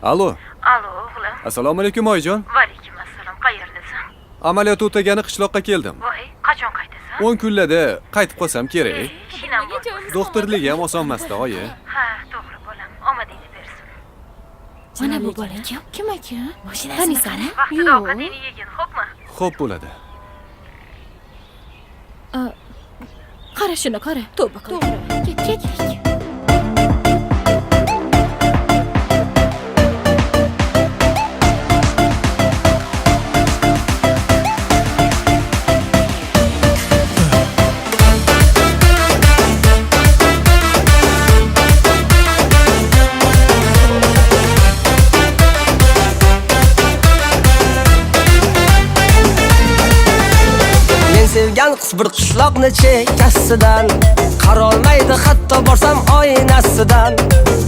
Alo. Alo o'g'lim. Assalomu alaykum oyijon. Va alaykum assalom. Qayerdasan? Amaliyot o'tagani qishloqqa keldim. Voy, qachon qaytasan? 10 kunlarda qaytib qolsam kerak. Shinam bo'lsin. Doktorligi ham oson emas-da, oyi. Ha, to'g'ri bolam. Omadingni bersin. Mana bu bola kim aka? Tanisani? Vaqtida ovqatingni yegin, xo'pmi? Xo'p bo'ladi. Qara shuni, qara. Tavba qil. Ket. Sevgan qiz bir qishloqni chekkasidan qarolmaydi hatto borsam oynasidan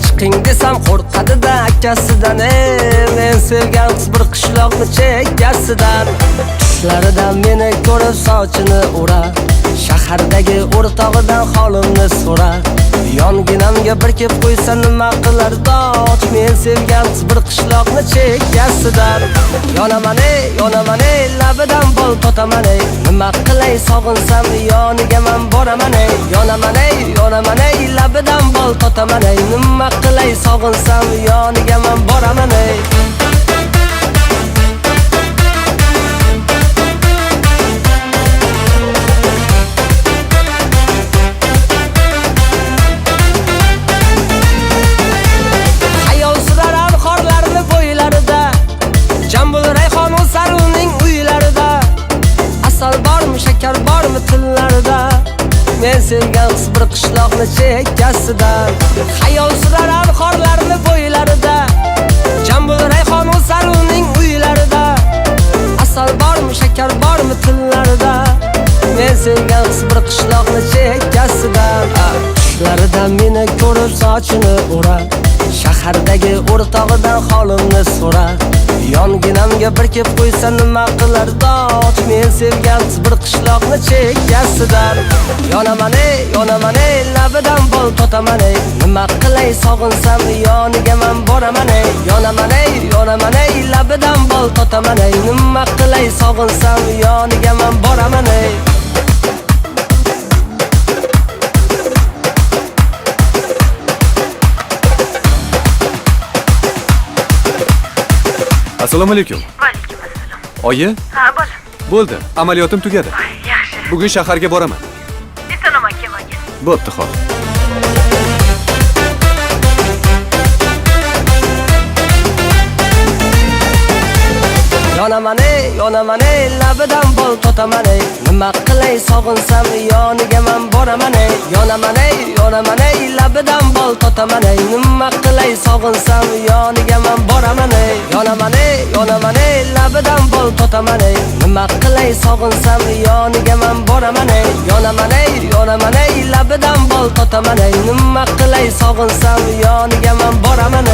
chiqing desam qo'rqadi-da akasidan men sevgan qiz bir qishloqni chekkasidan tushlaridan meni ko'rib sochini urar shahardagi o'rtog'idan holimni so'rar yonginamga bir kep qo'ysa nima qilar doch men sevgan qiz bir qishloqni chekkasidan yonaman labidan bol totaman nima qilay sog'insam yoniga men boraman yonaman labidan bol totaman nima qilay sog'insam yoniga men boraman shakar bormi tillarida men sevgan qiz bir qishloqni chekkasidan xayol surar xorlarni bo'ylarida jambul rayhon o'sar uning uylarida asal bormi shakar bormi tillarida men sevgan qiz bir qishloqni chekkasidan tushlaridan meni ko'rib sochini urar shahardagi o'rtog'idan holimni so'rar yonginamga bir kep qo'ysa nima qilar doch men sevgan qiz bir qishloqni chekkasidan yonaman labidan bol totaman nima qilay sog'insam yoniga men boraman yonaman labidan bol totaman nima qilay sog'insam yoniga men boraman Assalomu alaykum. Va alaykum assalom. Oyi? Ha, bolam. Bo'ldi, amaliyotim tugadi. Yaxshi. Bugun shaharga boraman. Esonaman kelmagin. Bo'pti, xo'p. yonaman labidan bol totaman nima qilay sog'insam yoniga men boraman yonaman labidan bol totaman nima qilay sog'insam yoniga men boraman yonaman labidan bol totaman nima qilay sog'insam yoniga men boraman yonaman labidan bol totaman nima qilay sog'insam yoniga men boraman